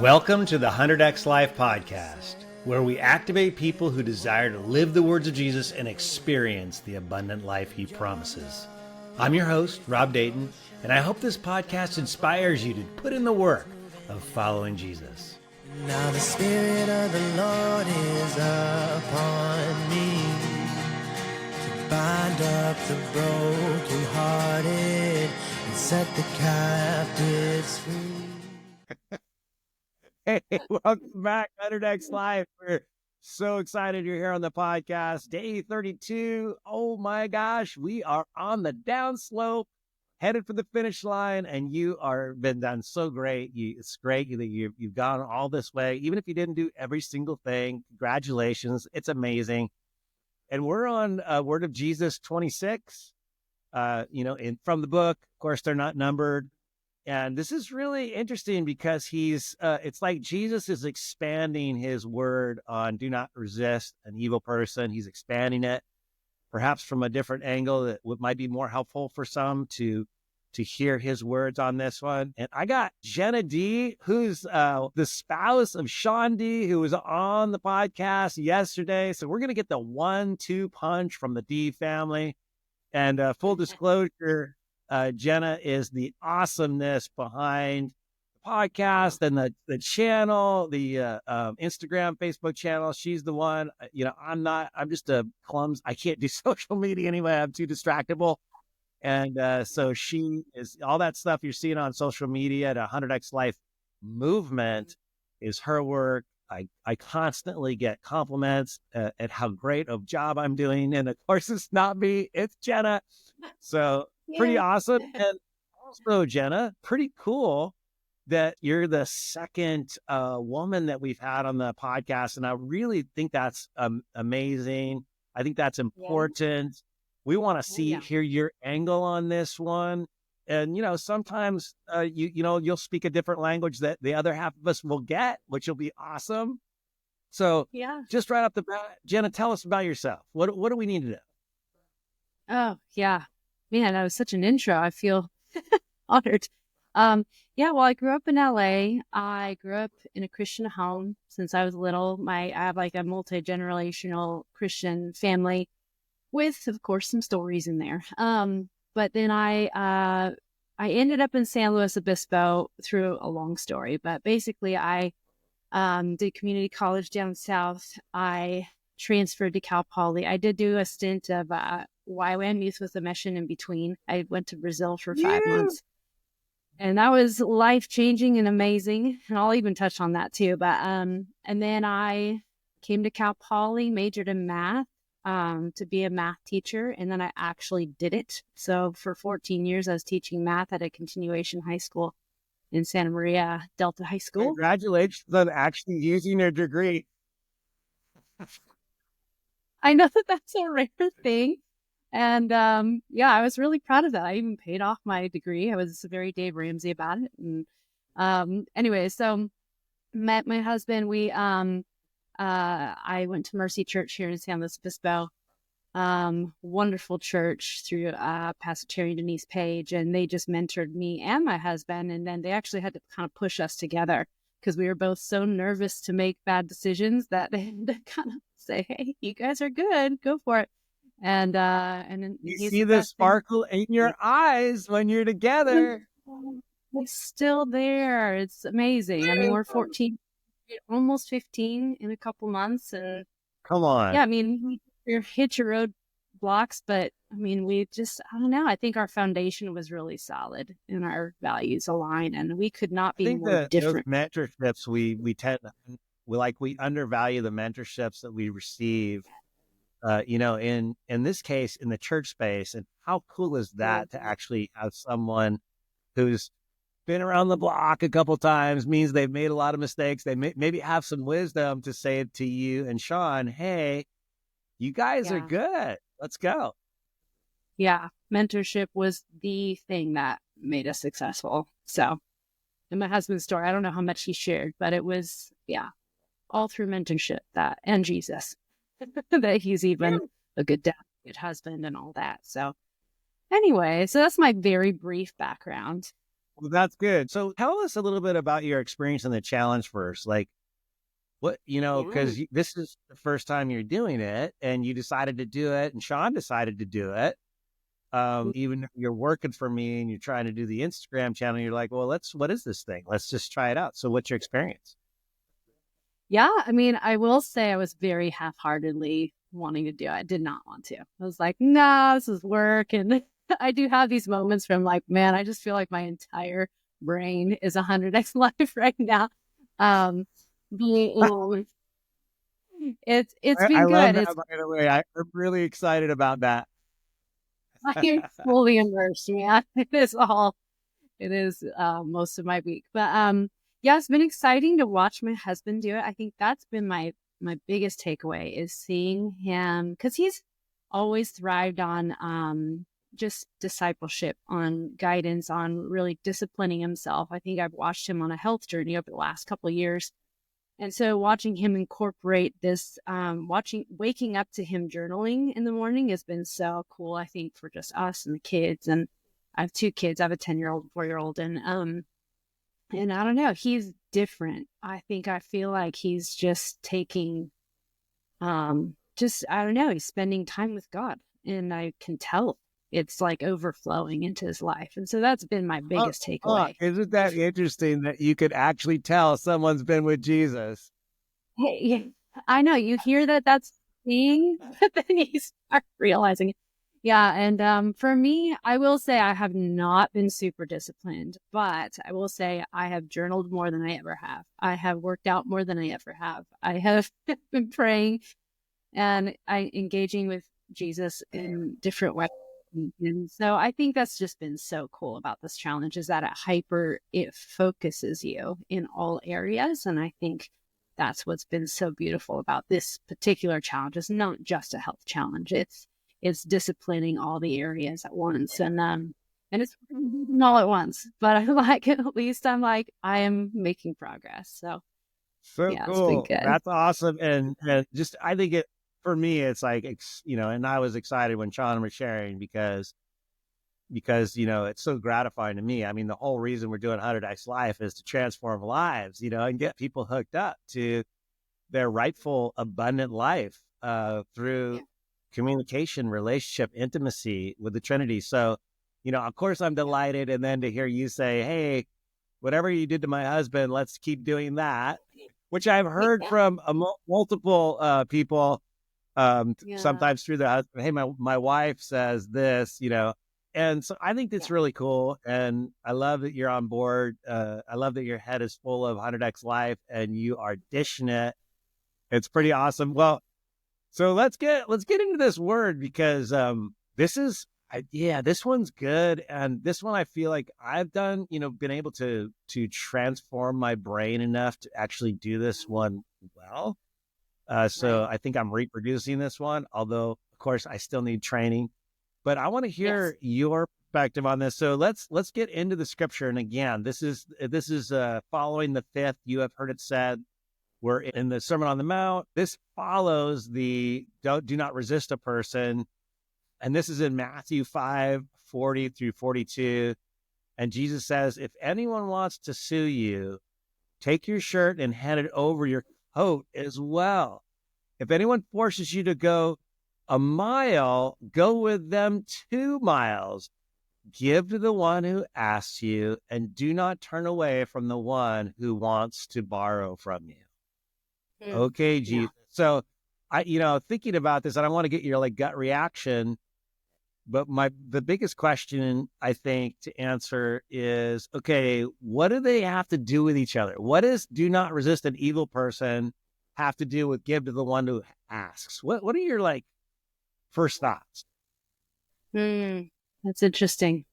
Welcome to the 100X Life podcast, where we activate people who desire to live the words of Jesus and experience the abundant life he promises. I'm your host, Rob Dayton, and I hope this podcast inspires you to put in the work of following Jesus. Now the Spirit of the Lord is upon me to bind up the brokenhearted and set the captives free. Hey, welcome back, 100X Life. We're so excited you're here on the podcast. Day 32. Oh my gosh, we are on the downslope, headed for the finish line, and you are been done so great. It's great that you've gone all this way. Even if you didn't do every single thing, congratulations. It's amazing. And we're on Word of Jesus 26, from the book. Of course, they're not numbered. And this is really interesting because it's like Jesus is expanding his word on do not resist an evil person. He's expanding it, perhaps from a different angle that might be more helpful for some to hear his words on this one. And I got Jenna Dee, who's the spouse of Sean Dee, who was on the podcast yesterday. So we're going to get the 1-2 punch from the Dee family. And full disclosure, Jenna is the awesomeness behind the podcast and the channel, the Instagram, Facebook channel. She's the one. I'm just a clumsy. I can't do social media anyway. I'm too distractible. And so she is all that stuff you're seeing on social media. The 100X Life movement is her work. I constantly get compliments at how great of job I'm doing. And of course, it's not me, it's Jenna. So pretty awesome. And also, Jenna, pretty cool that you're the second woman that we've had on the podcast. And I really think that's amazing. I think that's important. We want to hear your angle on this one. And, sometimes, you'll speak a different language that the other half of us will get, which will be awesome. So just right off the bat, Jenna, tell us about yourself. What do we need to know? Oh, yeah. Man, that was such an intro. I feel honored. Well, I grew up in LA. I grew up in a Christian home since I was little. I have like a multi-generational Christian family with, of course, some stories in there. But then I ended up in San Luis Obispo through a long story. But basically, I did community college down south. I transferred to Cal Poly. I did do a stint of YWAM, Youth with a Mission, in between. I went to Brazil for 5 months. And that was life-changing and amazing. And I'll even touch on that too. But and then I came to Cal Poly, majored in math to be a math teacher. And then I actually did it. So for 14 years, I was teaching math at a continuation high school in Santa Maria Delta High School. Congratulations on actually using your degree. I know that that's a rare thing. And I was really proud of that. I even paid off my degree. I was very Dave Ramsey about it. And anyway, so met my husband. I went to Mercy Church here in San Luis Obispo. Wonderful church through Pastor Terry and Denise Page, and they just mentored me and my husband. And then they actually had to kind of push us together because we were both so nervous to make bad decisions that they had to kind of say, "Hey, you guys are good. Go for it." And then you see the sparkle in your eyes when you're together. It's still there. It's amazing. I mean, we're 14, almost 15 in a couple months, and come on. Yeah, I mean, we're hit your road blocks, but I mean, I don't know. I think our foundation was really solid and our values align, and we could not be more different. Those mentorships, we undervalue the mentorships that we receive. In this case, in the church space. And how cool is that to actually have someone who's been around the block a couple times, means they've made a lot of mistakes. They maybe have some wisdom to say to you and Sean, hey, you guys are good. Let's go. Yeah. Mentorship was the thing that made us successful. So in my husband's story, I don't know how much he shared, but it was, all through mentorship and Jesus. That he's even a good dad, good husband, and all that. So anyway, so that's my very brief background. Well, that's good. So tell us a little bit about your experience in the challenge first. Like what, Yeah. because this is the first time you're doing it and you decided to do it and Sean decided to do it. Even if you're working for me and you're trying to do the Instagram channel, you're like, well, what is this thing? Let's just try it out. So what's your experience? Yeah, I mean, I will say I was very half-heartedly wanting to do it. I did not want to. I was like, no, this is work. And I do have these moments from like, man, I just feel like my entire brain is 100x life right now. Um, being, it's I been love good. that, by the way. I'm really excited about that. I'm fully immersed, man. It is most of my week. But yeah, it's been exciting to watch my husband do it. I think that's been my biggest takeaway is seeing him, because he's always thrived on just discipleship, on guidance, on really disciplining himself. I think I've watched him on a health journey over the last couple of years. And so watching him incorporate this, waking up to him journaling in the morning has been so cool, I think, for just us and the kids. And I have 2 kids. I have a 10-year-old, 4-year-old, and I don't know, he's different. I feel like he's just taking, I don't know, he's spending time with God, and I can tell it's like overflowing into his life. And so that's been my biggest takeaway. Isn't that interesting that you could actually tell someone's been with Jesus? Hey, yeah, I know you hear that's thing, but then you start realizing it. Yeah, and for me, I will say I have not been super disciplined, but I will say I have journaled more than I ever have. I have worked out more than I ever have. I have been praying and I engaging with Jesus in different ways. And so I think that's just been so cool about this challenge is that it focuses you in all areas. And I think that's what's been so beautiful about this particular challenge. It's not just a health challenge. It's disciplining all the areas at once. And it's not all at once, but I like at least I am making progress. So So yeah, it's been cool. good. That's awesome. And just, I think for me, it's like, and I was excited when Sean was sharing because, it's so gratifying to me. I mean, the whole reason we're doing 100X Life is to transform lives, and get people hooked up to their rightful abundant life through communication, relationship, intimacy with the Trinity. So, of course I'm delighted. And then to hear you say, hey, whatever you did to my husband, let's keep doing that, which I've heard from multiple people, Yeah. sometimes through the husband. Hey, my wife says this, and so I think that's really cool. And I love that you're on board. I love that your head is full of 100X Life and you are dishing it. It's pretty awesome. Well, so let's get into this word because this one's good, and this one I feel like I've done, been able to transform my brain enough to actually do this one well. So Right. I think I'm reproducing this one, although of course I still need training. But I want to Yes. hear your perspective on this. So let's get into the scripture. And again, this is following the 5th. You have heard it said. We're in the Sermon on the Mount. This follows the do not resist a person. And this is in Matthew 5:40 through 42. And Jesus says, if anyone wants to sue you, take your shirt and hand it over your coat as well. If anyone forces you to go a mile, go with them 2 miles. Give to the one who asks you, and do not turn away from the one who wants to borrow from you. Mm. Okay, Yeah. Jesus. So thinking about this, and I want to get your gut reaction, but the biggest question I think to answer is, okay, what do they have to do with each other? What does do not resist an evil person have to do with give to the one who asks? What are your first thoughts? That's interesting.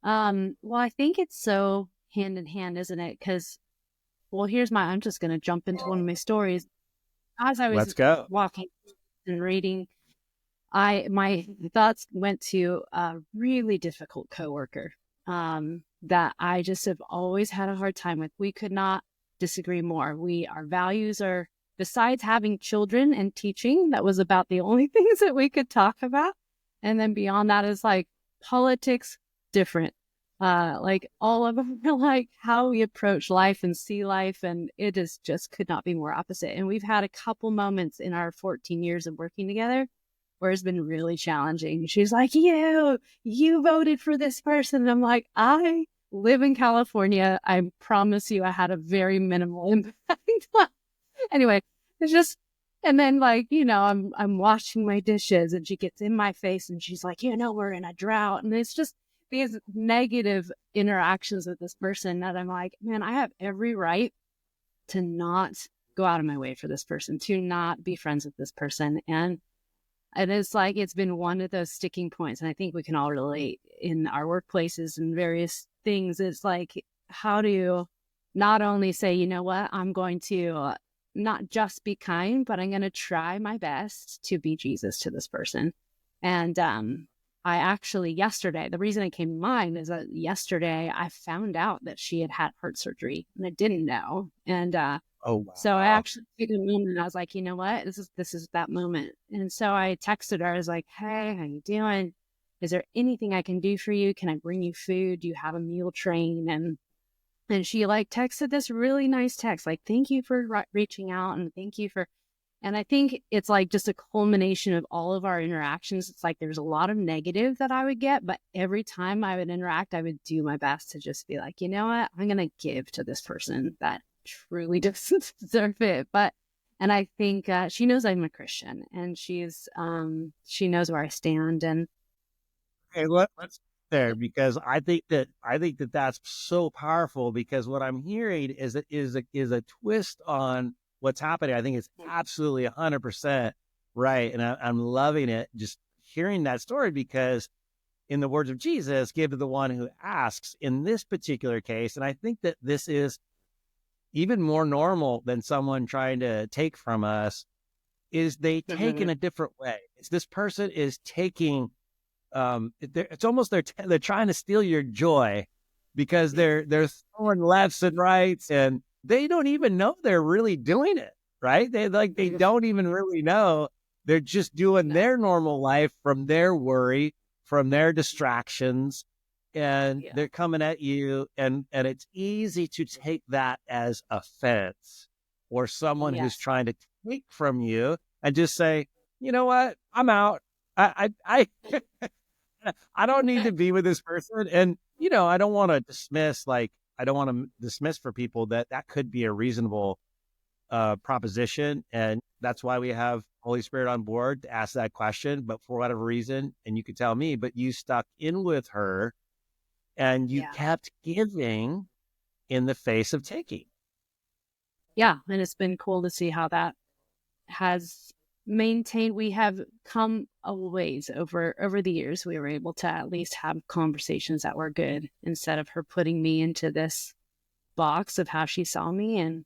Well, I think it's so hand in hand, isn't it? Because, well, I'm just going to jump into one of my stories. As I was Let's go. walking and reading, my thoughts went to a really difficult coworker, that I just have always had a hard time with. We could not disagree more. Our values are, besides having children and teaching, that was about the only things that we could talk about. And then beyond that is politics, different. Like all of them are like how we approach life and see life. And it is just could not be more opposite. And we've had a couple moments in our 14 years of working together where it's been really challenging. She's like, you voted for this person. And I'm like, I live in California. I promise you I had a very minimal impact. Anyway, it's just, and then like, I'm washing my dishes and she gets in my face and she's like, we're in a drought. And it's just these negative interactions with this person that I'm like, man, I have every right to not go out of my way for this person, to not be friends with this person. And it's like, it's been one of those sticking points. And I think we can all relate in our workplaces and various things. It's like, how do you not only say, you know what, I'm going to not just be kind, but I'm going to try my best to be Jesus to this person. And I actually yesterday, the reason it came to mind is that yesterday I found out that she had heart surgery and I didn't know. And Oh, wow. so I actually took a moment and I was like, you know what, this is that moment. And so I texted her. I was like, hey, how you doing? Is there anything I can do for you? Can I bring you food? Do you have a meal train? And she like texted this really nice text, like, thank you for reaching out and thank you for, and I think it's like just a culmination of all of our interactions. It's like there's a lot of negative that I would get, but every time I would interact, I would do my best to just be like, you know what, I'm going to give to this person that truly doesn't deserve it. And I think she knows I'm a Christian and she knows where I stand. And Okay, let's there because I think that that's so powerful because what I'm hearing is a twist on what's happening. I think it's absolutely 100% right, and I'm loving it. Just hearing that story because, in the words of Jesus, "Give to the one who asks." In this particular case, and I think that this is even more normal than someone trying to take from us, is they take in a different way. It's this person is taking. It's almost they're trying to steal your joy because they're throwing lefts and rights and they don't even know they're really doing it, right? They don't even really know. They're just doing their normal life from their worry, from their distractions, and they're coming at you and it's easy to take that as offense or someone who's trying to take from you and just say, you know what, I'm out. I I don't need to be with this person. And, I don't want to dismiss, for people that could be a reasonable proposition. And that's why we have Holy Spirit on board to ask that question. But for whatever reason, and you could tell me, but you stuck in with her and you kept giving in the face of taking. Yeah. And it's been cool to see how that has maintained. We have come a ways over the years. We were able to at least have conversations that were good instead of her putting me into this box of how she saw me. And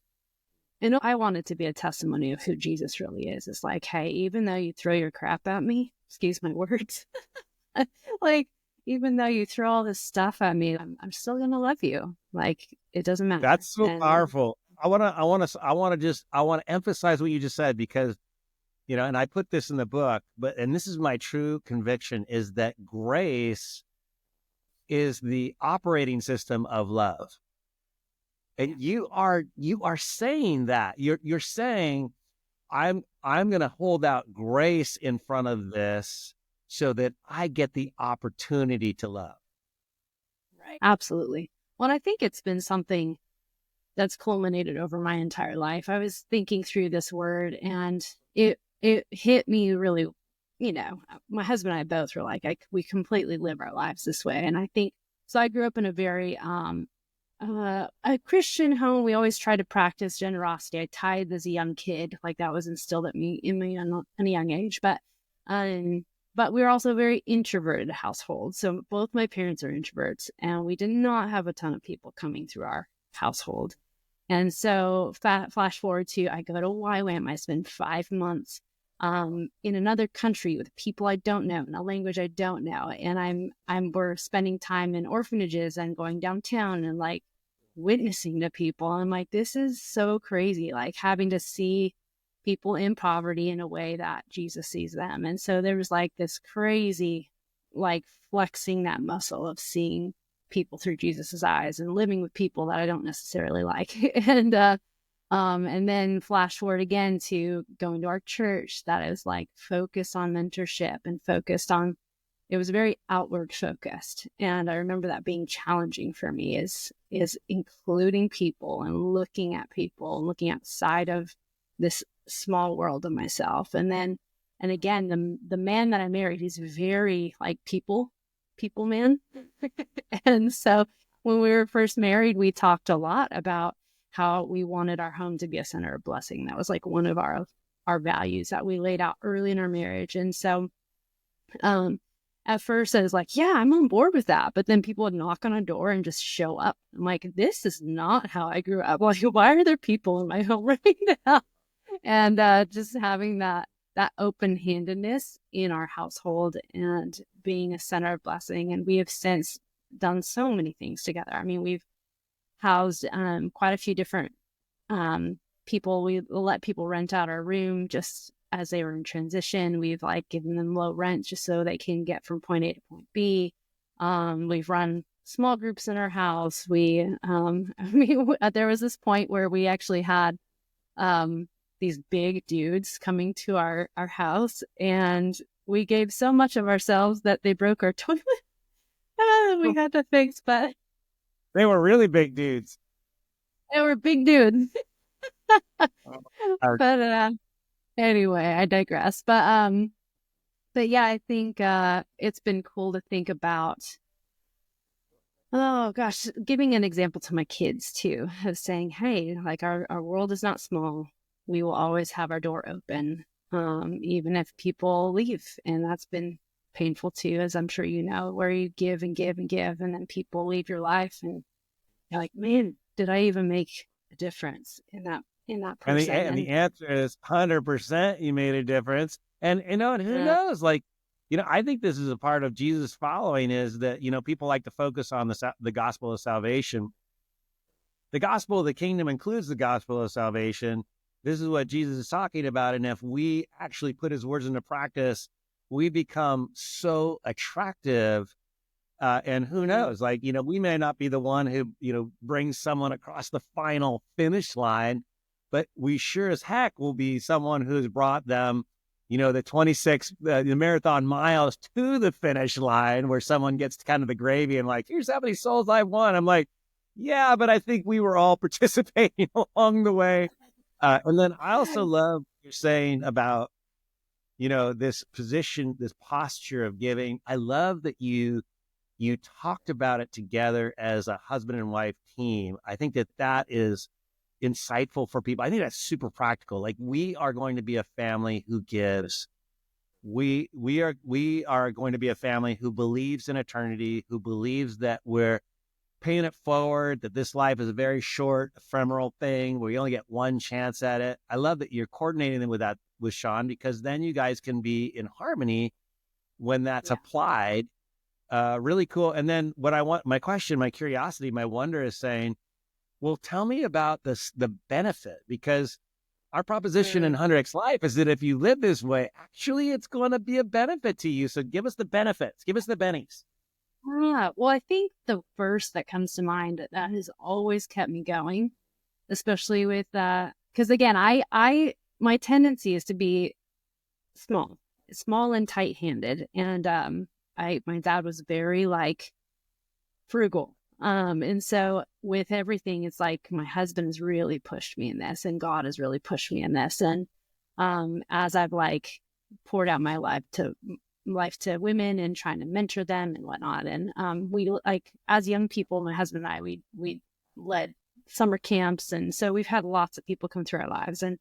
I want it to be a testimony of who Jesus really is. It's like, hey, even though you throw your crap at me, excuse my words, like, even though you throw all this stuff at me, I'm still going to love you. Like, it doesn't matter. That's so powerful. I want to emphasize what you just said because, and I put this in the book, and this is my true conviction, is that grace is the operating system of love. And you are saying that. You're saying, I'm going to hold out grace in front of this so that I get the opportunity to love. Right. Absolutely. Well, I think it's been something that's culminated over my entire life. I was thinking through this word and it hit me really, my husband and I both were like, we completely live our lives this way. And I think, so I grew up in a very, a Christian home. We always tried to practice generosity. I tithed as a young kid, like that was instilled in me in a young age, but we were also a very introverted household. So both my parents are introverts and we did not have a ton of people coming through our household. And so flash forward to, I go to YWAM. I spend 5 months in another country with people I don't know, in a language I don't know. And we're spending time in orphanages and going downtown and like witnessing to people. I'm like, this is so crazy, like having to see people in poverty in a way that Jesus sees them. And so there was like this crazy, like flexing that muscle of seeing people through Jesus's eyes and living with people that I don't necessarily like. And then flash forward again to going to our church that is like focused on mentorship and focused on, it was very outward focused. And I remember that being challenging for me is including people and looking at people and looking outside of this small world of myself. And again, the man that I married, he's very like people man. And so when we were first married, we talked a lot about how we wanted our home to be a center of blessing. That was like one of our values that we laid out early in our marriage. And so at first I was like, yeah, I'm on board with that. But then people would knock on a door and just show up. I'm like, this is not how I grew up. Like, why are there people in my home right now? And just having that open-handedness in our household and being a center of blessing. And we have since done so many things together. I mean, we've housed quite a few different people. We let people rent out our room just as they were in transition. We've like given them low rent just so they can get from point A to point B. We've run small groups in our house. There was this point where we actually had these big dudes coming to our house, and we gave so much of ourselves that they broke our toilet. We had to fix, but They were really big dudes. they were big dudes. But anyway, I digress. But yeah, I think it's been cool to think about, oh gosh, giving an example to my kids too, of saying, hey, like our world is not small. We will always have our door open, even if people leave. And that's been painful too, as I'm sure you know, where you give and give and give, and then people leave your life, and you're like, man, did I even make a difference in that person? And the answer is 100%. You made a difference. And who knows? Like, I think this is a part of Jesus following, is that people like to focus on the gospel of salvation. The gospel of the kingdom includes the gospel of salvation. This is what Jesus is talking about. And if we actually put his words into practice, we become so attractive. And who knows, like, we may not be the one who, brings someone across the final finish line, but we sure as heck will be someone who's brought them, the 26, the marathon miles to the finish line, where someone gets kind of the gravy and like, here's how many souls I won. I'm like, yeah, but I think we were all participating along the way. And then I also love what you're saying about, this position, this posture of giving. I love that you talked about it together as a husband and wife team. I think that is insightful for people. I think that's super practical. Like, we are going to be a family who gives. We are going to be a family who believes in eternity, who believes that we're paying it forward, that this life is a very short, ephemeral thing where you only get one chance at it. I love that you're coordinating them with Sean, because then you guys can be in harmony when that's applied. Really cool. And then my curiosity, my wonder is saying, well, tell me about the benefit, because our proposition in 100X Life is that if you live this way, actually it's going to be a benefit to you. So give us the benefits, give us the bennies. Yeah, well, I think the verse that comes to mind that has always kept me going, especially with because again, my tendency is to be small and tight-handed, and my dad was very like frugal, and so with everything, it's like my husband has really pushed me in this, and God has really pushed me in this, and as I've like poured out my life to women and trying to mentor them and whatnot. And we, like, as young people, my husband and I, we led summer camps. And so we've had lots of people come through our lives. And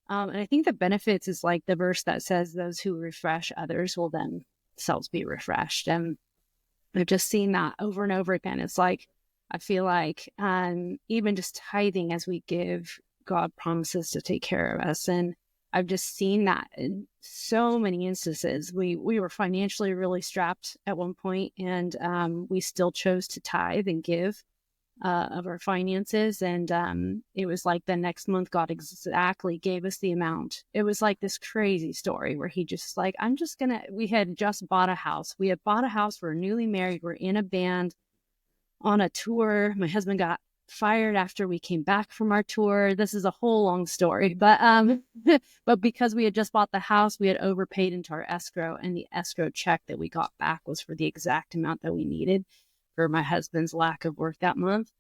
I think the benefits is like the verse that says, those who refresh others will themselves be refreshed. And I've just seen that over and over again. It's like, I feel like even just tithing as we give, God promises to take care of us. And I've just seen that in so many instances. We were financially really strapped at one point, and we still chose to tithe and give of our finances. And it was like the next month, God exactly gave us the amount. It was like this crazy story where he just like, we had just bought a house. We had bought a house. We're newly married. We're in a band. on a tour. My husband got fired after we came back from our tour. This is a whole long story, but but because we had just bought the house, we had overpaid into our escrow, and the escrow check that we got back was for the exact amount that we needed for my husband's lack of work that month.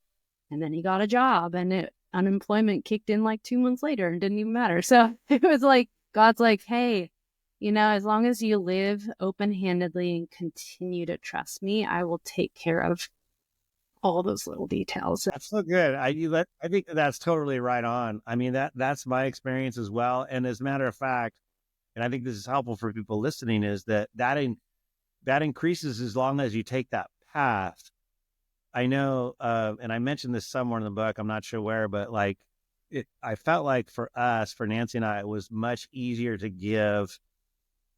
And then he got a job, and unemployment kicked in like 2 months later and didn't even matter. So it was like, God's like, hey, as long as you live open-handedly and continue to trust me, I will take care of all those little details. That's so good. I think that's totally right on. I mean, that's my experience as well. And as a matter of fact, and I think this is helpful for people listening, is that increases as long as you take that path. I know, and I mentioned this somewhere in the book, I'm not sure where, but like, I felt like for Nancy and I, it was much easier to give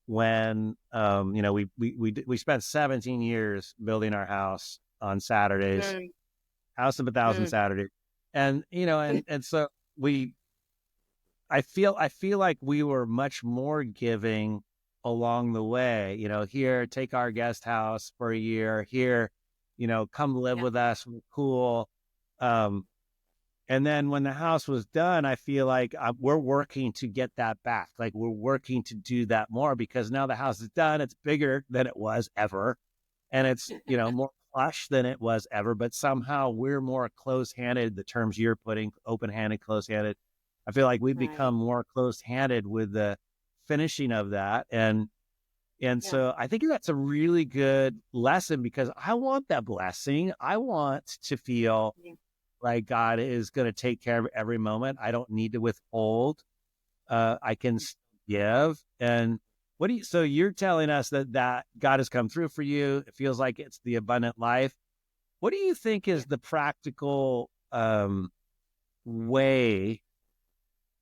when, we spent 17 years building our house on Saturdays, house of 1,000 Saturdays. And, and so I feel like we were much more giving along the way, here, take our guest house for a year, here, come live with us, we're cool. And then when the house was done, I feel like we're working to get that back. Like we're working to do that more because now the house is done. It's bigger than it was ever. And it's, more plush than it was ever, but somehow we're more close-handed, the terms you're putting, open-handed, close-handed. I feel like we've become more close-handed with the finishing of that. And so I think that's a really good lesson because I want that blessing. I want to feel like God is going to take care of every moment. I don't need to withhold. I can give. And so you're telling us that God has come through for you. It feels like it's the abundant life. What do you think is the practical way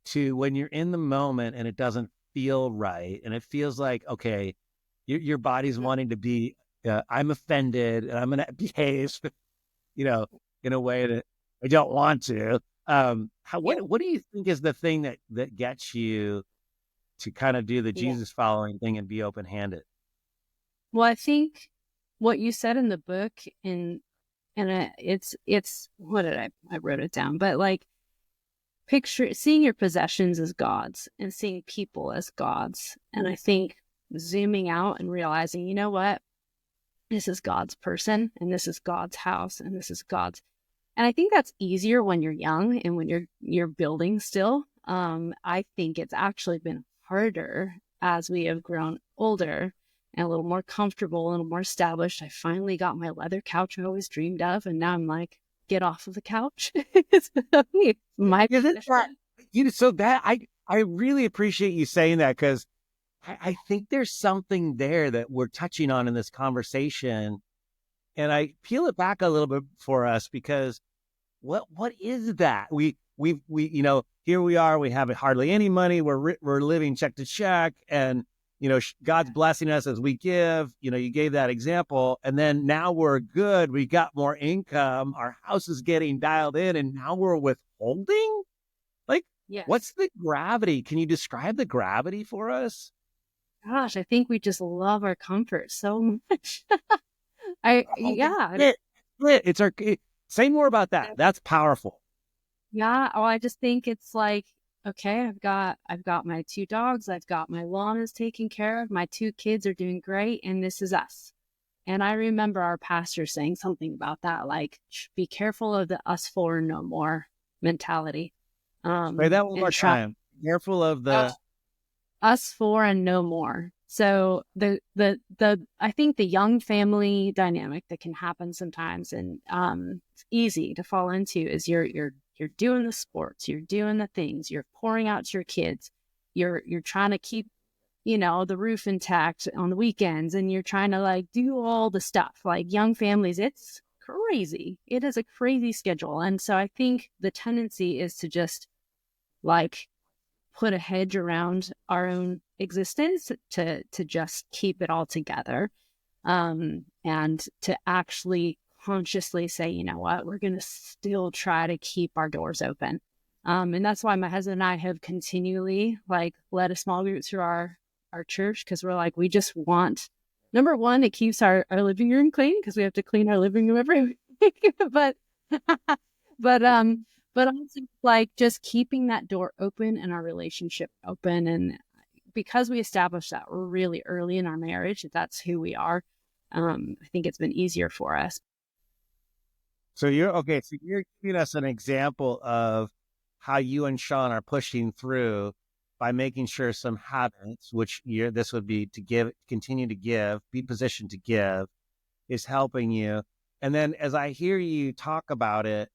to, when you're in the moment and it doesn't feel right and it feels like, okay, your body's wanting to be, I'm offended and I'm going to behave, in a way that I don't want to. What do you think is the thing that gets you to kind of do the Jesus following thing and be open-handed? Well, I think what you said in the book, and it's what did I wrote it down, but like seeing your possessions as gods and seeing people as gods. And I think zooming out and realizing, you know what, this is God's person and this is God's house and this is God's. And I think that's easier when you're young and when you're building still. I think it's actually been harder as we have grown older and a little more comfortable, a little more established. I finally got my leather couch I always dreamed of, and now I'm like, get off of the couch. So that I really appreciate you saying that because I think there's something there that we're touching on in this conversation. And I peel it back a little bit for us because what is that? We here we are, we have hardly any money. We're living check to check and, God's blessing us as we give, you gave that example. And then now we're good. We got more income. Our house is getting dialed in and now we're withholding. Like, what's the gravity? Can you describe the gravity for us? Gosh, I think we just love our comfort so much. It's say more about that. That's powerful. Yeah. Oh, I just think it's like, okay, I've got my 2 dogs. I've got my lawn is taken care of. My 2 kids are doing great. And this is us. And I remember our pastor saying something about that, like, be careful of the us four and no more mentality. Say that one more time. Careful of the us four and no more. So I think the young family dynamic that can happen sometimes, and it's easy to fall into, is you're doing the sports, you're doing the things, you're pouring out to your kids, you're trying to keep, the roof intact on the weekends, and you're trying to like do all the stuff. Like young families, it's crazy. It is a crazy schedule. And so I think the tendency is to just like put a hedge around our own existence to just keep it all together, and to actually consciously say, you know what, we're going to still try to keep our doors open. And that's why my husband and I have continually like led a small group through our church, because we're like, we just want, number one, it keeps our living room clean, because we have to clean our living room every week. but but but also like just keeping that door open and our relationship open. And because we established that really early in our marriage, that's who we are. I think it's been easier for us. So you're giving us an example of how you and Sean are pushing through by making sure some habits, which this would be to give, continue to give, be positioned to give, is helping you. And then as I hear you talk about it,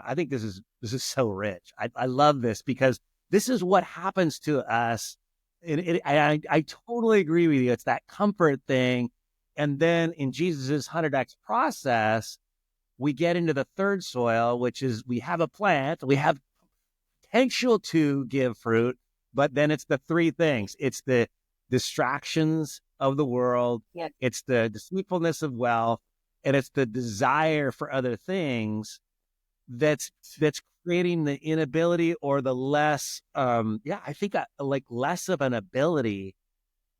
I think this is so rich. I love this because this is what happens to us. And I totally agree with you. It's that comfort thing. And then in Jesus's 100X process, we get into the third soil, which is we have a plant, we have potential to give fruit, but then it's the three things. It's the distractions of the world, it's the deceitfulness of wealth, and it's the desire for other things that's creating the inability or the less, I think like less of an ability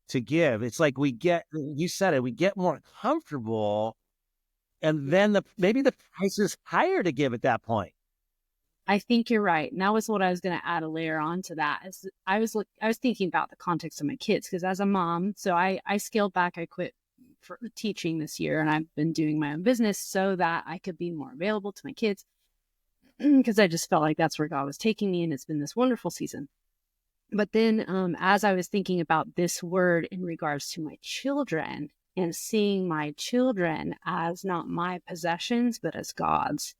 to give. It's like you said it, we get more comfortable, and then maybe the price is higher to give at that point. I think you're right. And that was what I was going to add a layer on to that. I was thinking about the context of my kids, because as a mom, so I scaled back. I quit for teaching this year, and I've been doing my own business so that I could be more available to my kids, because I just felt like that's where God was taking me, and it's been this wonderful season. But then as I was thinking about this word in regards to my children and seeing my children as not my possessions, but as God's,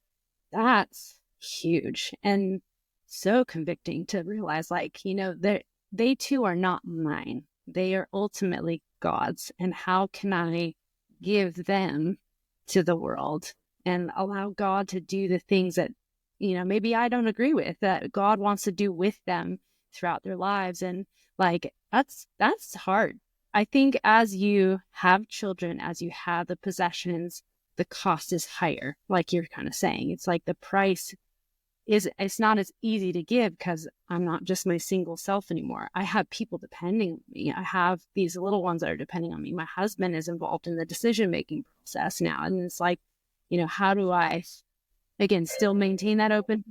that's huge and so convicting to realize, like, they too are not mine. They are ultimately God's. And how can I give them to the world and allow God to do the things that, maybe I don't agree with, that God wants to do with them throughout their lives? And like, that's hard. I think as you have children, as you have the possessions, the cost is higher. Like you're kind of saying, it's like the price it's not as easy to give, because I'm not just my single self anymore. I have people depending on me. I have these little ones that are depending on me. My husband is involved in the decision-making process now. And it's like, how do I, again, still maintain that open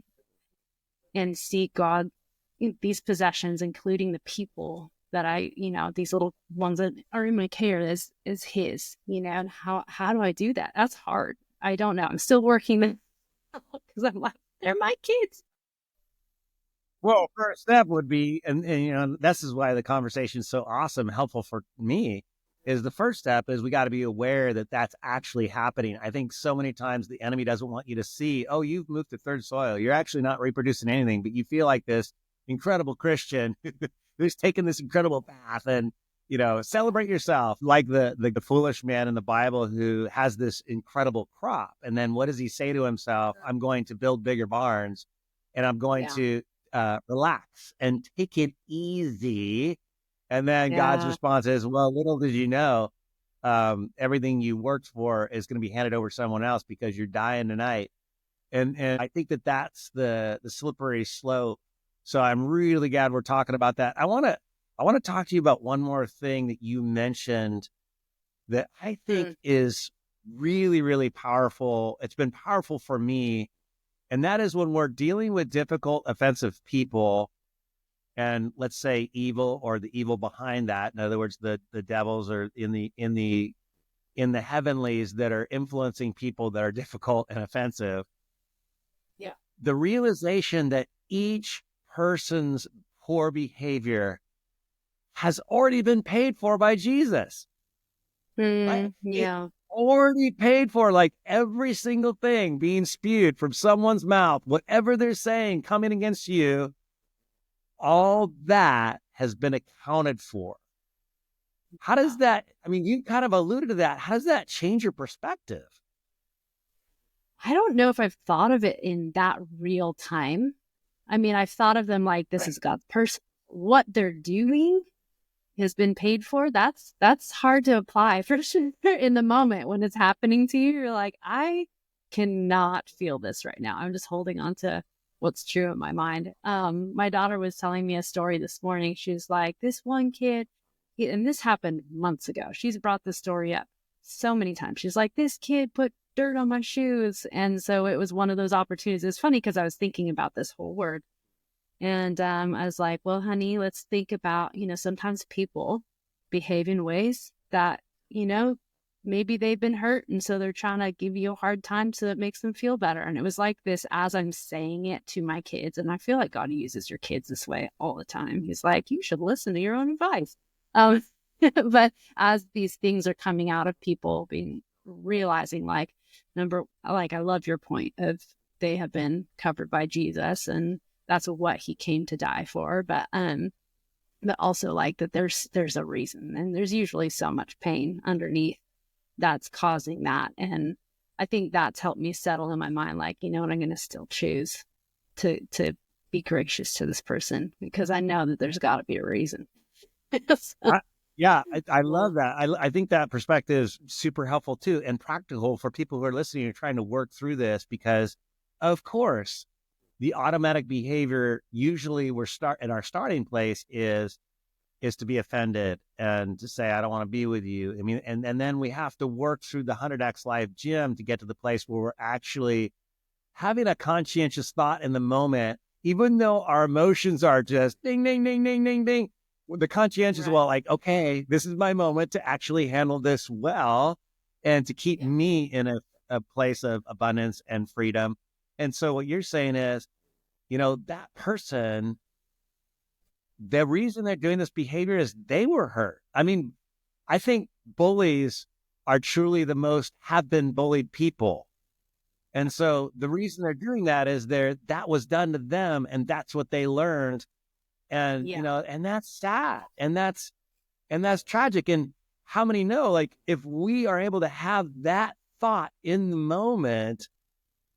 and see God, these possessions, including the people that these little ones that are in my care is his, and how do I do that? That's hard. I don't know. I'm still working because I'm like, they're my kids. Well, first step would be, and this is why the conversation is so awesome, helpful for me, is the first step is we got to be aware that that's actually happening. I think so many times the enemy doesn't want you to see, oh, you've moved to third soil. You're actually not reproducing anything, but you feel like this incredible Christian who's taken this incredible path, and, celebrate yourself, like the foolish man in the Bible who has this incredible crop. And then what does he say to himself? I'm going to build bigger barns, and I'm going to relax and take it easy. And then God's response is, well, little did you know, everything you worked for is going to be handed over to someone else because you're dying tonight. And I think that's the slippery slope. So I'm really glad we're talking about that. I want to talk to you about one more thing that you mentioned that I think is really, really powerful. It's been powerful for me. And that is when we're dealing with difficult, offensive people, and let's say evil, or the evil behind that. In other words, the devils are in the heavenlies that are influencing people that are difficult and offensive. Yeah. The realization that each person's poor behavior has already been paid for by Jesus. Right? Yeah. Already paid for, like every single thing being spewed from someone's mouth, whatever they're saying coming against you, all that has been accounted for. How does that, you kind of alluded to that. How does that change your perspective? I don't know if I've thought of it in that real time. I've thought of them like, this is God's person. What they're doing has been paid for. That's hard to apply for sure in the moment when it's happening to you. You're like, I cannot feel this right now. I'm just holding on to what's true in my mind. My daughter was telling me a story this morning. She was like, this one kid, and this happened months ago. She's brought this story up so many times. She's like, this kid put dirt on my shoes. And so it was one of those opportunities. It's funny because I was thinking about this whole word. And I was like, well, honey, let's think about, sometimes people behave in ways that, maybe they've been hurt. And so they're trying to give you a hard time so it makes them feel better. And it was like this as I'm saying it to my kids. And I feel like God uses your kids this way all the time. He's like, you should listen to your own advice. But as these things are coming out of people realizing I love your point of they have been covered by Jesus and that's what he came to die for. But also like that there's a reason, and there's usually so much pain underneath that's causing that. And I think that's helped me settle in my mind, like, I'm going to still choose to be gracious to this person because I know that there's got to be a reason. I love that. I think that perspective is super helpful too, and practical for people who are listening and trying to work through this, because of course the automatic behavior usually at our starting place is to be offended and to say, I don't want to be with you. I mean, and then we have to work through the 100X life gym to get to the place where we're actually having a conscientious thought in the moment, even though our emotions are just ding, ding, ding, ding, ding, ding. The conscientious, well, like, okay, this is my moment to actually handle this well and to keep me in a place of abundance and freedom. And so what you're saying is, that person, the reason they're doing this behavior is they were hurt. I mean, I think bullies are truly the most have been bullied people. And so the reason they're doing that is that was done to them and that's what they learned. And, and that's sad and that's tragic. And how many know, like, if we are able to have that thought in the moment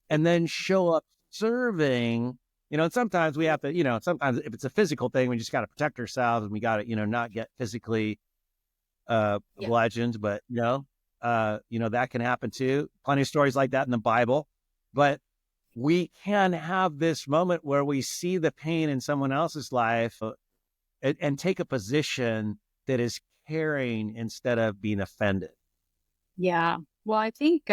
and then show up serving, and sometimes we have to, sometimes if it's a physical thing, we just got to protect ourselves and we got to, not get physically bludgeoned, but, that can happen too. Plenty of stories like that in the Bible. But we can have this moment where we see the pain in someone else's life and take a position that is caring instead of being offended. Yeah. Well, I think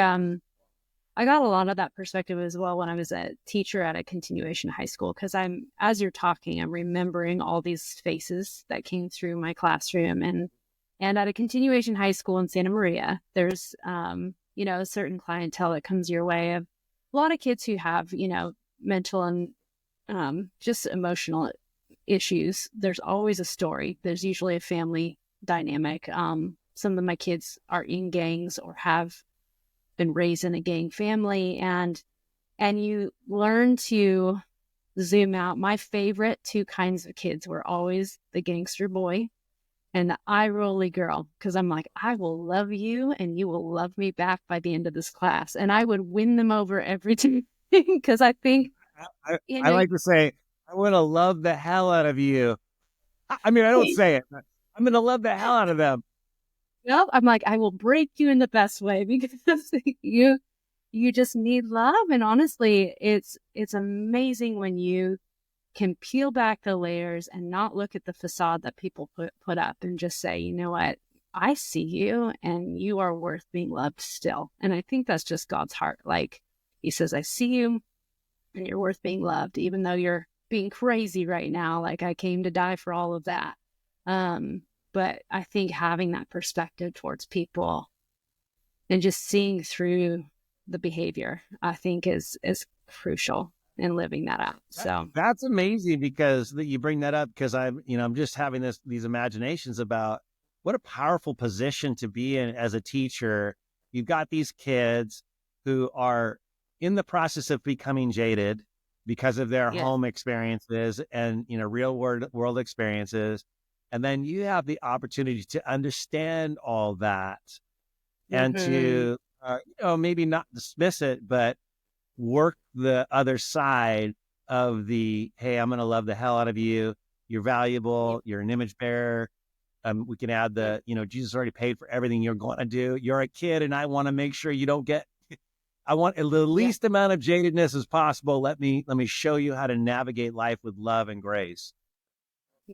I got a lot of that perspective as well when I was a teacher at a continuation high school, because as you're talking, I'm remembering all these faces that came through my classroom. And at a continuation high school in Santa Maria, there's, a certain clientele that comes your way of a lot of kids who have, mental and just emotional issues. There's always a story. There's usually a family dynamic. Some of my kids are in gangs or have been raised in a gang family, and you learn to zoom out. My favorite two kinds of kids were always the gangster boy and the eye rolly girl, because I'm like, I will love you and you will love me back by the end of this class. And I would win them over every time because I think I like to say, I want to love the hell out of you. I mean, I don't say it, but I'm going to love the hell out of them. No, I'm like, I will break you in the best way because you just need love. And honestly, it's amazing when you can peel back the layers and not look at the facade that people put up and just say, you know what, I see you and you are worth being loved still. And I think that's just God's heart. Like he says, I see you and you're worth being loved, even though you're being crazy right now. Like I came to die for all of that. But I think having that perspective towards people and just seeing through the behavior, I think is crucial in living that out. So that's amazing because you bring that up, because I'm just having these imaginations about what a powerful position to be in as a teacher. You've got these kids who are in the process of becoming jaded because of their home experiences and, real world experiences. And then you have the opportunity to understand all that and to, maybe not dismiss it, but work the other side of the, hey, I'm going to love the hell out of you. You're valuable. You're an image bearer. We can add the, Jesus already paid for everything you're going to do. You're a kid and I want to make sure you don't I want the least amount of jadedness as possible. Let me show you how to navigate life with love and grace.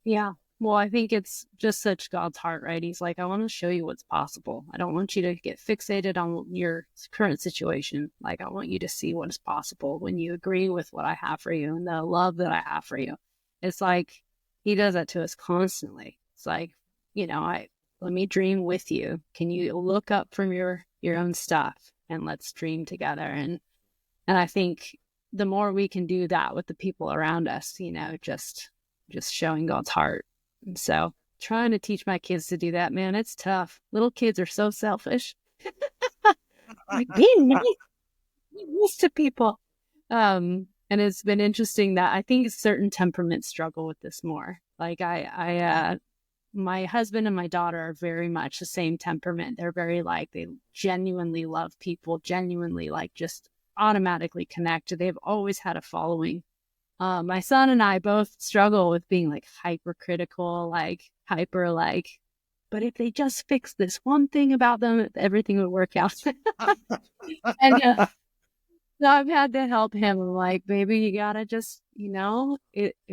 Yeah. Well, I think it's just such God's heart, right? He's like, I want to show you what's possible. I don't want you to get fixated on your current situation. Like, I want you to see what is possible when you agree with what I have for you and the love that I have for you. It's like he does that to us constantly. It's like, let me dream with you. Can you look up from your own stuff and let's dream together? And I think the more we can do that with the people around us, just showing God's heart. And so trying to teach my kids to do that, man, it's tough. Little kids are so selfish. Like, be nice to people. And it's been interesting that I think certain temperaments struggle with this more. Like my husband and my daughter are very much the same temperament. They're very they genuinely love people, genuinely just automatically connect. They've always had a following. My son and I both struggle with being hypercritical, but if they just fix this one thing about them, everything would work out. And so I've had to help him. I'm like, baby, you gotta just,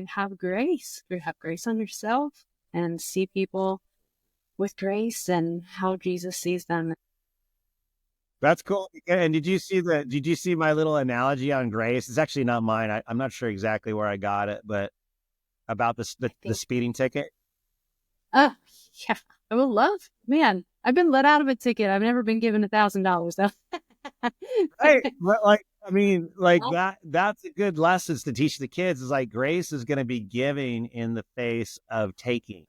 have grace. Have grace on yourself and see people with grace and how Jesus sees them. That's cool. And did you see my little analogy on grace? It's actually not mine. I'm not sure exactly where I got it, but about the speeding ticket. Yeah, I would love, man. I've been let out of a ticket. I've never been given $1,000 though. Right. But that's a good lesson to teach the kids is grace is going to be giving in the face of taking.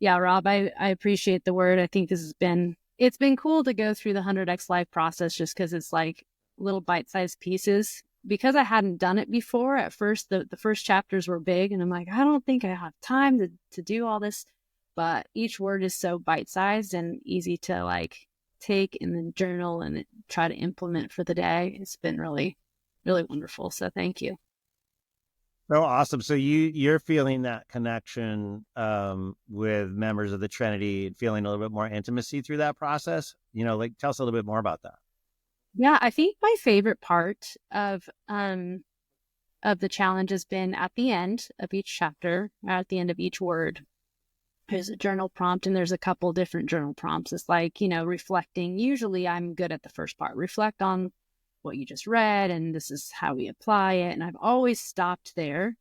Yeah, Rob, I appreciate the word. I think it's been cool to go through the 100X Life process just because it's little bite-sized pieces. Because I hadn't done it before, at first, the first chapters were big, and I'm like, I don't think I have time to do all this. But each word is so bite-sized and easy to take and then journal and try to implement for the day. It's been really, really wonderful. So thank you. Oh, awesome. So you're feeling that connection with members of the Trinity, feeling a little bit more intimacy through that process. Tell us a little bit more about that. Yeah, I think my favorite part of the challenge has been at the end of each chapter, at the end of each word. There's a journal prompt, and there's a couple different journal prompts. It's reflecting. Usually I'm good at the first part. Reflect on what you just read, and this is how we apply it. And I've always stopped there.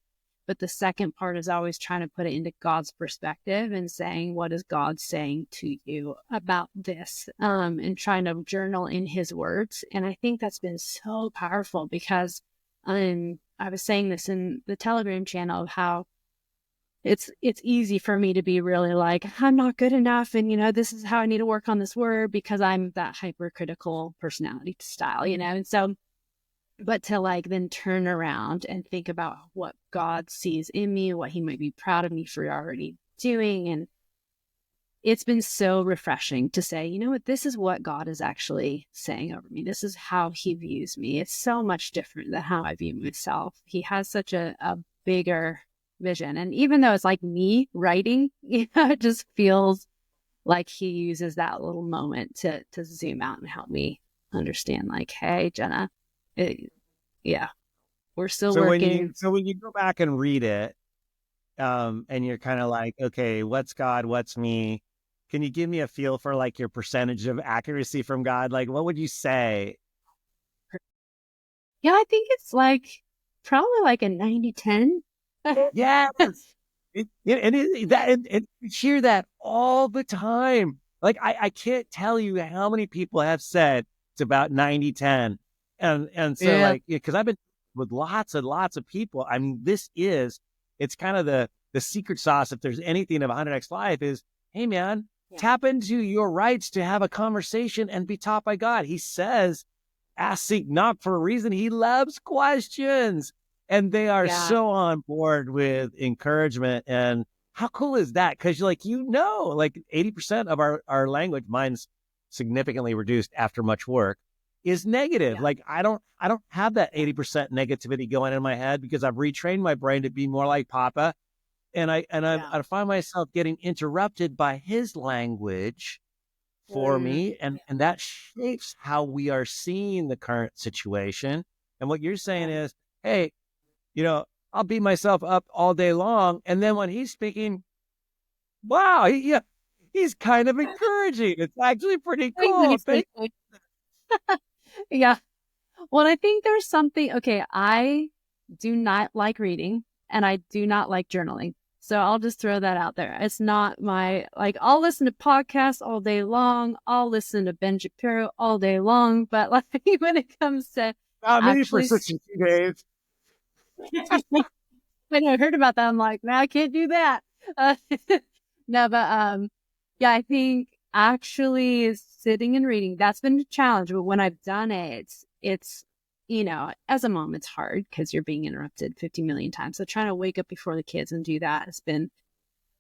But the second part is always trying to put it into God's perspective and saying, what is God saying to you about this? And trying to journal in his words. And I think that's been so powerful because I was saying this in the Telegram channel of how it's easy for me to be really I'm not good enough. And, this is how I need to work on this word because I'm that hypercritical personality style, and so, but to then turn around and think about what God sees in me, what he might be proud of me for already doing. And it's been so refreshing to say, you know what, this is what God is actually saying over me. This is how he views me. It's so much different than how I view myself. He has such a bigger vision. And even though it's me writing, it just feels like he uses that little moment to zoom out and help me understand hey, Jenna, we're still working. When you go back and read it, and you're kind of okay, what's God, what's me? Can you give me a feel for your percentage of accuracy from God? What would you say? Yeah, I think it's probably a 90-10. Yes. And you hear that all the time. I can't tell you how many people have said it's about 90-10. And so because I've been with lots and lots of people. I mean, it's kind of the secret sauce. If there's anything of 100X Life is, hey man, tap into your rights to have a conversation and be taught by God. He says, ask, seek, knock for a reason. He loves questions. And they are so on board with encouragement. And how cool is that? Because 80% of our language, mine's significantly reduced after much work, is negative. Yeah. I don't have that 80% negativity going in my head because I've retrained my brain to be more like Papa. And I find myself getting interrupted by his language for me. And that shapes how we are seeing the current situation. And what you're saying is, hey, I'll beat myself up all day long. And then when he's speaking, wow, he's kind of encouraging. It's actually pretty cool. Yeah. Well, I think there's something, okay, I do not like reading and I do not like journaling. So I'll just throw that out there. It's not my, like, I'll listen to podcasts all day long. I'll listen to Ben Shapiro all day long. But like when it comes to Not me for actually, 62 days. when I heard about that, I'm like, no, I can't do that. Uh, no, but yeah, I think actually sitting and reading, that's been a challenge. But when I've done it, it's, you know, as a mom, it's hard because you're being interrupted 50 million times. So trying to wake up before the kids and do that has been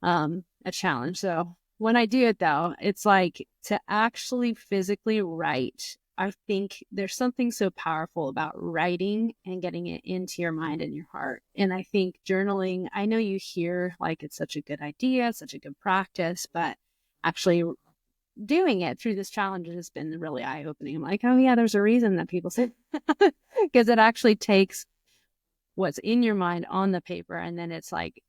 a challenge. So when I do it though, it's like to actually physically write. I think there's something so powerful about writing and getting it into your mind and your heart. And I think journaling, I know you hear like it's such a good idea, such a good practice, but actually doing it through this challenge has been really eye-opening. I'm like, oh yeah, there's a reason that people say, because it actually takes what's in your mind on the paper. And then it's like,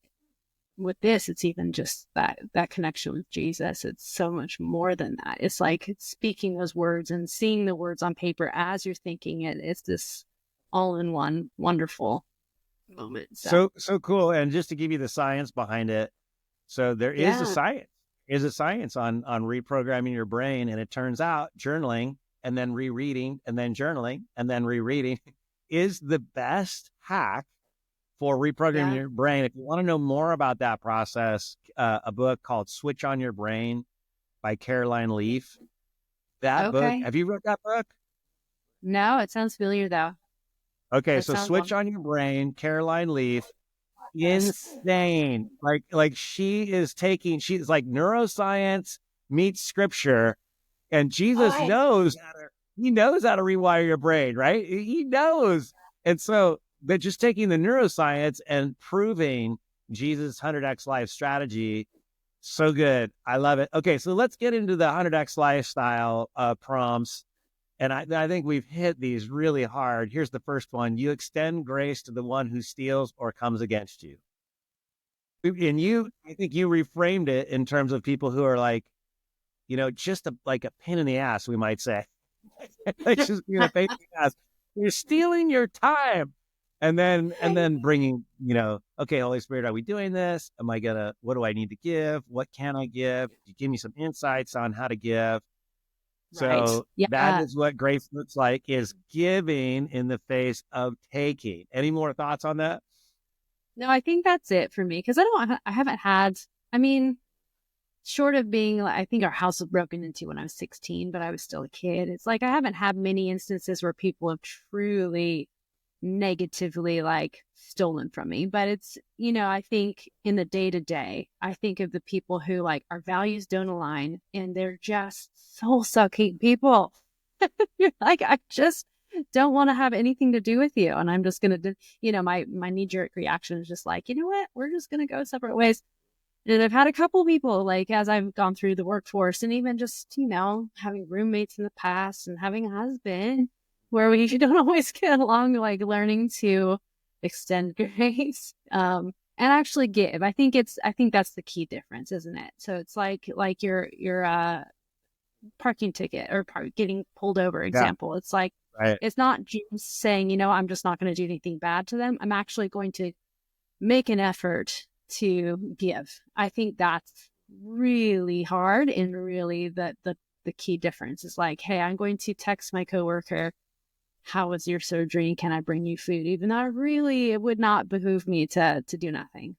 with this, it's even just that connection with Jesus. It's so much more than that. It's like speaking those words and seeing the words on paper as you're thinking it. It's this all-in-one wonderful moment. So cool. And just to give you the science behind it, so there is a science on reprogramming your brain, and it turns out journaling and then rereading and then journaling and then rereading is the best hack for reprogramming your brain. If you want to know more about that process, a book called Switch on Your Brain by Caroline Leaf. That book, have you read that book? No, it sounds familiar though. Okay, so Switch on Your Brain, Caroline Leaf, insane. Like she's like neuroscience meets scripture, and Jesus knows how to rewire your brain, right? He knows. And so they're just taking the neuroscience and proving Jesus' 100x life strategy. So good. I love it. Okay, so let's get into the 100x lifestyle prompts. And I think we've hit these really hard. Here's the first one. You extend grace to the one who steals or comes against you. And I think you reframed it in terms of people who are like, you know, just like a pain in the ass, we might say. Like just being a pain in the ass. You're stealing your time. And then bringing, you know, okay, Holy Spirit, are we doing this? What do I need to give? What can I give? You give me some insights on how to give. So that is what grace looks like, is giving in the face of taking. Any more thoughts on that? No, I think that's it for me. Cause I haven't had, I mean, short of being, I think our house was broken into when I was 16, but I was still a kid. It's like, I haven't had many instances where people have truly negatively like stolen from me. But it's, you know, I think in the day to day, I think of the people who like our values don't align and they're just soul sucking people. You're like, I just don't want to have anything to do with you. And I'm just going to, you know, my knee jerk reaction is just like, you know what, we're just going to go separate ways. And I've had a couple people, like, as I've gone through the workforce and even just, you know, having roommates in the past and having a husband where we don't always get along, like learning to extend grace and actually give. I think that's the key difference, isn't it? So it's like your parking ticket or getting pulled over example. It's like, it's not just saying, you know, I'm just not going to do anything bad to them. I'm actually going to make an effort to give. I think that's really hard, and really the key difference is like, hey, I'm going to text my coworker, how was your surgery? Can I bring you food? Even though it would not behoove me to do nothing.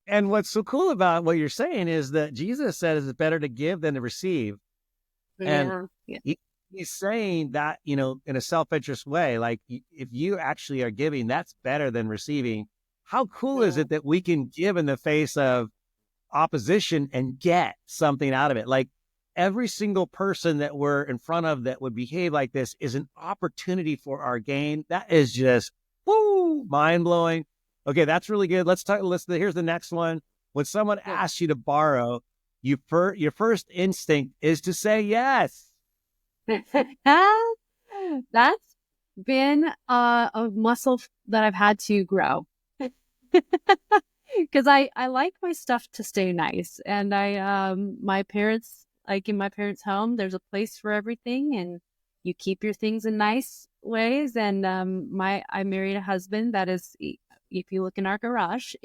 And what's so cool about what you're saying is that Jesus said it's better to give than to receive. And he's saying that, you know, in a self-interest way, like if you actually are giving, that's better than receiving. How cool is it that we can give in the face of opposition and get something out of it? Like every single person that we're in front of that would behave like this is an opportunity for our gain. That is just mind-blowing. Okay, that's really good. Here's the next one. When someone asks you to borrow, your first instinct is to say yes. That's been a muscle that I've had to grow. Because I like my stuff to stay nice. And my parents, like in my parents' home, there's a place for everything, and you keep your things in nice ways. And I married a husband that is, if you look in our garage,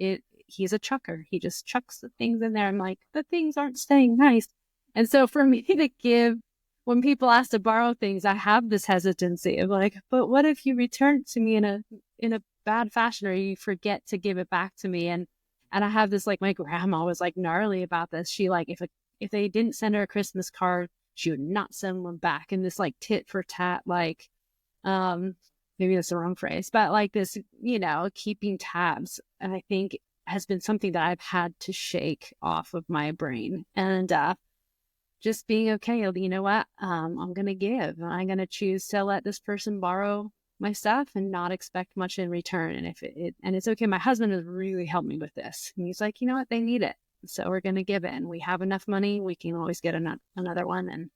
he's a chucker. He just chucks the things in there. I'm like, the things aren't staying nice. And so for me to give, when people ask to borrow things, I have this hesitancy of like, but what if you return it to me in a bad fashion, or you forget to give it back to me? And I have this, like, my grandma was like gnarly about this. She, like, if they didn't send her a Christmas card, she would not send one back. And this, like, tit for tat, like, maybe that's the wrong phrase, but like this, keeping tabs, and I think has been something that I've had to shake off of my brain. And just being okay, you know what, I'm going to give. I'm going to choose to let this person borrow my stuff and not expect much in return. And and it's okay. My husband has really helped me with this. And he's like, you know what, they need it, so we're going to give it. And we have enough money. We can always get another one.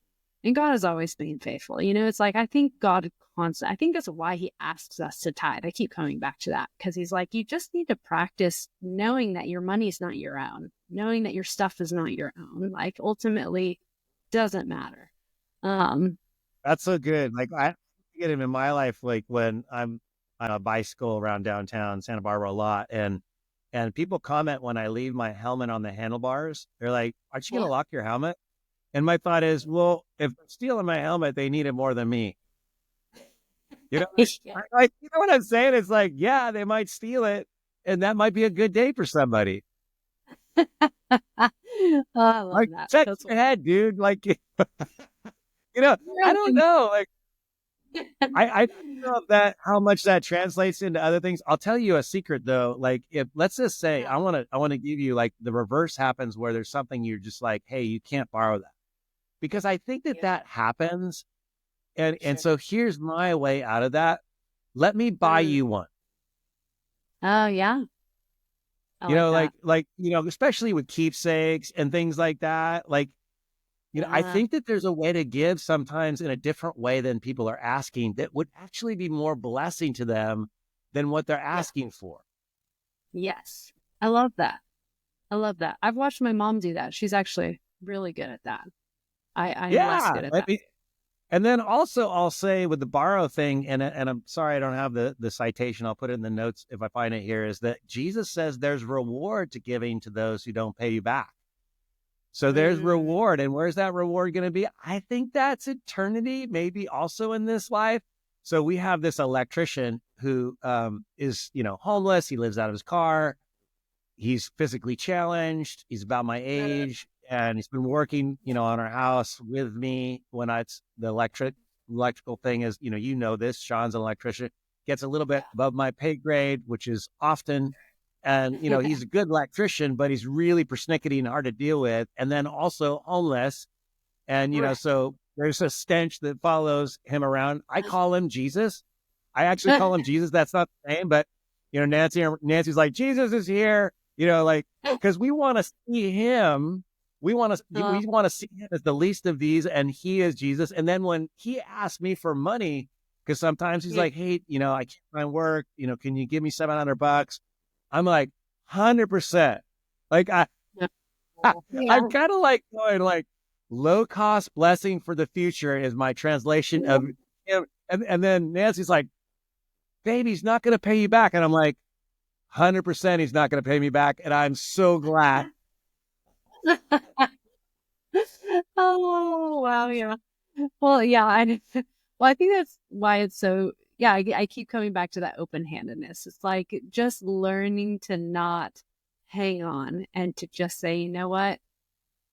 And God has always been faithful. It's like, I think God I think that's why he asks us to tithe. I keep coming back to that, because he's like, you just need to practice knowing that your money is not your own, knowing that your stuff is not your own. Like, ultimately doesn't matter. That's so good. Like, I get him in my life, like when I'm on a bicycle around downtown Santa Barbara a lot, and people comment when I leave my helmet on the handlebars. They're like, aren't you going to lock your helmet? And my thought is, well, if they're stealing my helmet, they need it more than me. Like, you know what I'm saying? It's like, yeah, they might steal it, and that might be a good day for somebody. Oh, I love like, that. check your head, dude. Like, I don't know. Like, I don't know if how much that translates into other things. I'll tell you a secret though. Like, if let's just say I want to give you, like, the reverse happens where there's something you're just like, hey, you can't borrow that, because I think that happens. And so here's my way out of that. Let me buy you one. Oh yeah. Like, especially with keepsakes and things like that. Like, I think that there's a way to give sometimes in a different way than people are asking that would actually be more blessing to them than what they're asking for. Yes. I love that. I've watched my mom do that. She's actually really good at that. I'm less good at that. And then also I'll say with the borrow thing, and I'm sorry I don't have the citation, I'll put it in the notes if I find it here, is that Jesus says there's reward to giving to those who don't pay you back. So there's reward. And where's that reward going to be? I think that's eternity, maybe also in this life. So we have this electrician who is, homeless. He lives out of his car. He's physically challenged. He's about my age. And he's been working, on our house with me when the electrical thing is, this, Sean's an electrician, gets a little bit above my pay grade, which is often. And, he's a good electrician, but he's really persnickety and hard to deal with. And then also homeless. And, so there's a stench that follows him around. I call him Jesus. I actually call him Jesus. That's not the name, but, Nancy's like, Jesus is here, because we want to see him. We want to see him as the least of these, and he is Jesus. And then when he asked me for money, because sometimes he's like, hey, I can't find work, can you give me $700? I'm like, 100%. Like, I'm kind of like going like, low cost blessing for the future is my translation of him. And then Nancy's like, baby, he's not going to pay you back. And I'm like, 100% he's not going to pay me back. And I'm so glad. Oh, wow. Yeah. Well, yeah. I think that's why it's so, I keep coming back to that open-handedness. It's like just learning to not hang on and to just say, you know what,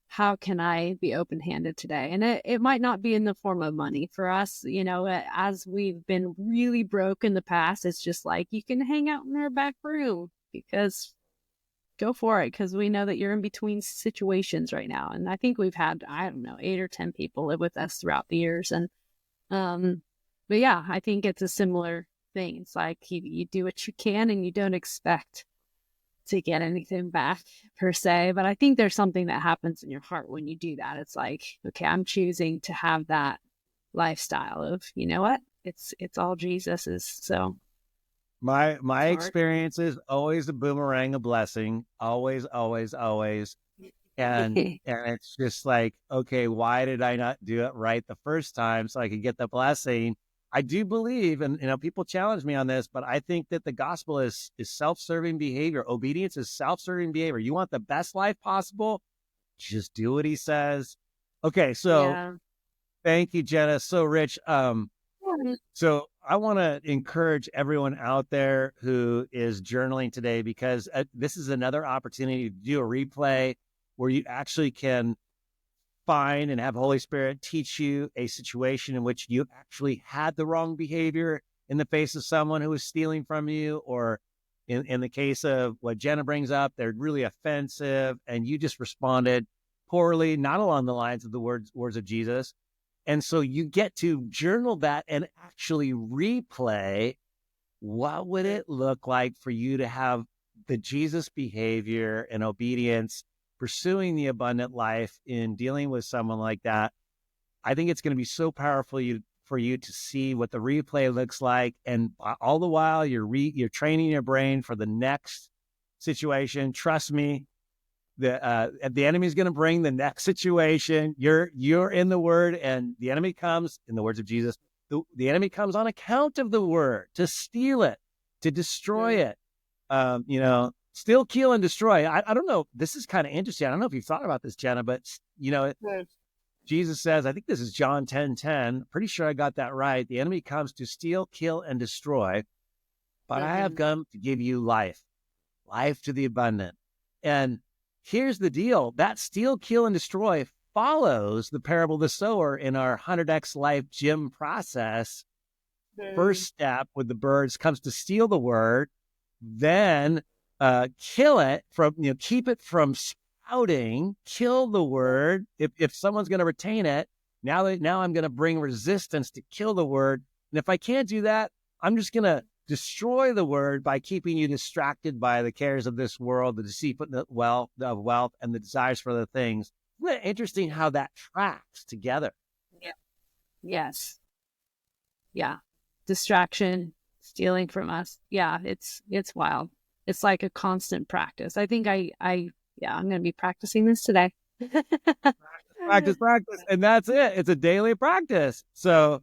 how can I be open-handed today? And it might not be in the form of money for us, as we've been really broke in the past. It's just like, you can hang out in our back room, because go for it, because we know that you're in between situations right now. And I think we've had, 8 or 10 people live with us throughout the years. And, but yeah, I think it's a similar thing. It's like you do what you can and you don't expect to get anything back per se. But I think there's something that happens in your heart when you do that. It's like, okay, I'm choosing to have that lifestyle of, you know what, it's all Jesus's. So My hard. experience is always a boomerang, a blessing. Always, always, always. And it's just like, okay, why did I not do it right the first time so I could get the blessing? I do believe, and people challenge me on this, but I think that the gospel is self-serving behavior. Obedience is self-serving behavior. You want the best life possible? Just do what he says. Okay, so Yeah. thank you, Jenna. So rich. So I want to encourage everyone out there who is journaling today, because this is another opportunity to do a replay where you actually can find and have Holy Spirit teach you a situation in which you actually had the wrong behavior in the face of someone who was stealing from you, or in the case of what Jenna brings up, they're really offensive and you just responded poorly, not along the lines of the words of Jesus. And so you get to journal that and actually replay, what would it look like for you to have the Jesus behavior and obedience, pursuing the abundant life in dealing with someone like that. I think it's going to be so powerful for you to see what the replay looks like. And all the while you're training your brain for the next situation. Trust me, the enemy is going to bring the next situation. You're in the word, and the enemy comes, in the words of Jesus, the enemy comes on account of the word to steal it, to destroy it. Steal, kill, and destroy. I don't know. This is kind of interesting. I don't know if you've thought about this, Jenna, but Jesus says, I think this is John 10:10. Pretty sure I got that right. The enemy comes to steal, kill, and destroy, but I have come to give you life to the abundant. And here's the deal. That steal, kill, and destroy follows the parable of the sower in our 100X Life Gym process. First step with the birds comes to steal the word, then kill it from, keep it from spouting, kill the word. If someone's going to retain it, now I'm going to bring resistance to kill the word. And if I can't do that, I'm just going to destroy the word by keeping you distracted by the cares of this world, the deceitfulness of wealth, and the desires for other things. Isn't it interesting how that tracks together? Yeah. Yes. Yeah. Distraction, stealing from us. Yeah, it's wild. It's like a constant practice. I think I'm going to be practicing this today. Practice. And that's it. It's a daily practice. So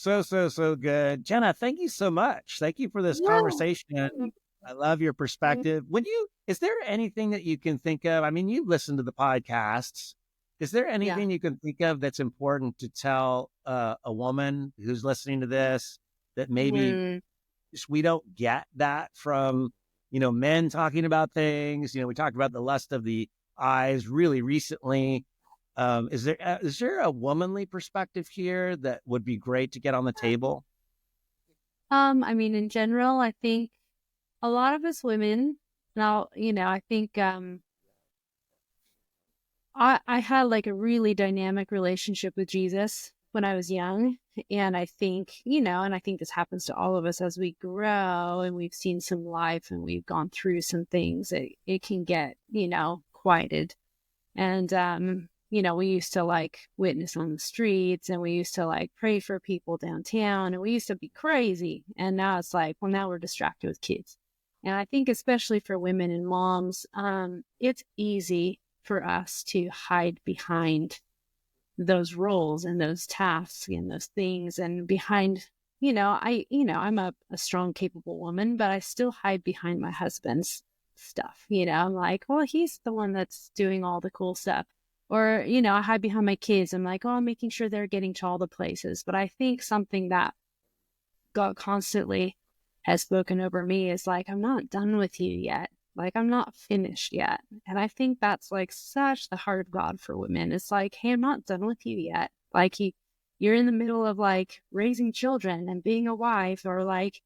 good. Jenna, thank you so much. Thank you for this conversation. I love your perspective. Is there anything that you can think of? I mean, you've listened to the podcasts. Is there anything you can think of that's important to tell a woman who's listening to this, that maybe just we don't get that from, men talking about things? We talked about the lust of the eyes really recently. Is there a womanly perspective here that would be great to get on the table? I mean, in general, I think a lot of us women now, I think, I had like a really dynamic relationship with Jesus when I was young. And I think, and I think this happens to all of us as we grow and we've seen some life and we've gone through some things, it can get, quieted. And, we used to like witness on the streets, and we used to like pray for people downtown, and we used to be crazy. And now it's like, well, now we're distracted with kids. And I think especially for women and moms, it's easy for us to hide behind those roles and those tasks and those things, and behind, I'm a strong, capable woman, but I still hide behind my husband's stuff. I'm like, well, he's the one that's doing all the cool stuff. Or, I hide behind my kids. I'm like, oh, I'm making sure they're getting to all the places. But I think something that God constantly has spoken over me is like, I'm not done with you yet. Like, I'm not finished yet. And I think that's like such the heart of God for women. It's like, hey, I'm not done with you yet. Like, you're in the middle of like raising children and being a wife, or like,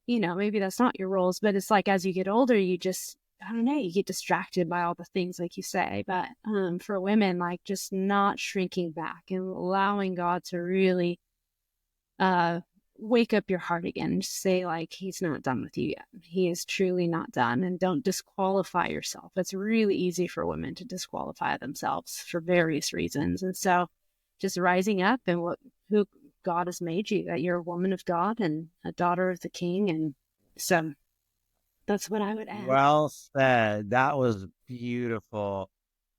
maybe that's not your roles, but it's like, as you get older, you just, I don't know, you get distracted by all the things, like you say. But for women, like just not shrinking back and allowing God to really wake up your heart again and say, like, he's not done with you yet. He is truly not done. And don't disqualify yourself. It's really easy for women to disqualify themselves for various reasons. And so just rising up and who God has made you, that you're a woman of God and a daughter of the King, and So that's what I would add. Well said. That was beautiful.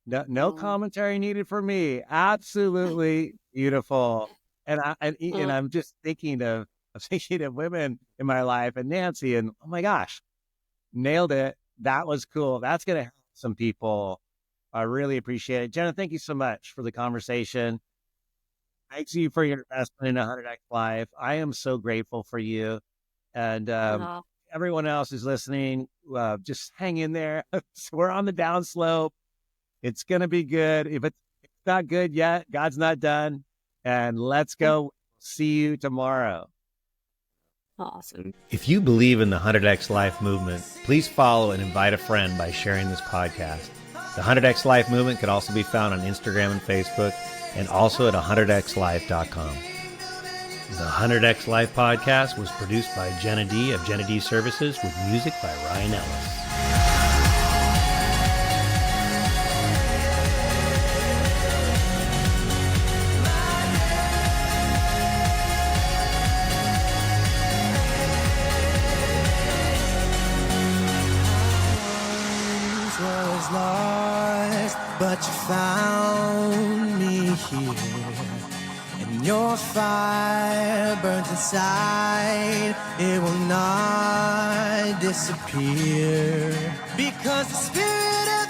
No Oh. commentary needed for me. Absolutely beautiful. And I'm just thinking of women in my life and Nancy, and oh my gosh, nailed it. That was cool. That's gonna help some people. I really appreciate it. Jenna, thank you so much for the conversation. Thanks you for your investment in 100X Life. I am so grateful for you. And Oh, everyone else who's listening, just hang in there. We're on the downslope. It's going to be good. If it's not good yet, God's not done. And let's go. See you tomorrow. awesome. If you believe in the 100X Life movement, please follow and invite a friend by sharing this podcast. The 100X Life movement can also be found on Instagram and Facebook, and also at 100xlife.com. The 100X Life podcast was produced by Jenna Dee of Jenna Dee Services with music by Ryan Ellis. Was lost, but you found me here, and your fire burns inside. It will not disappear, because the Spirit of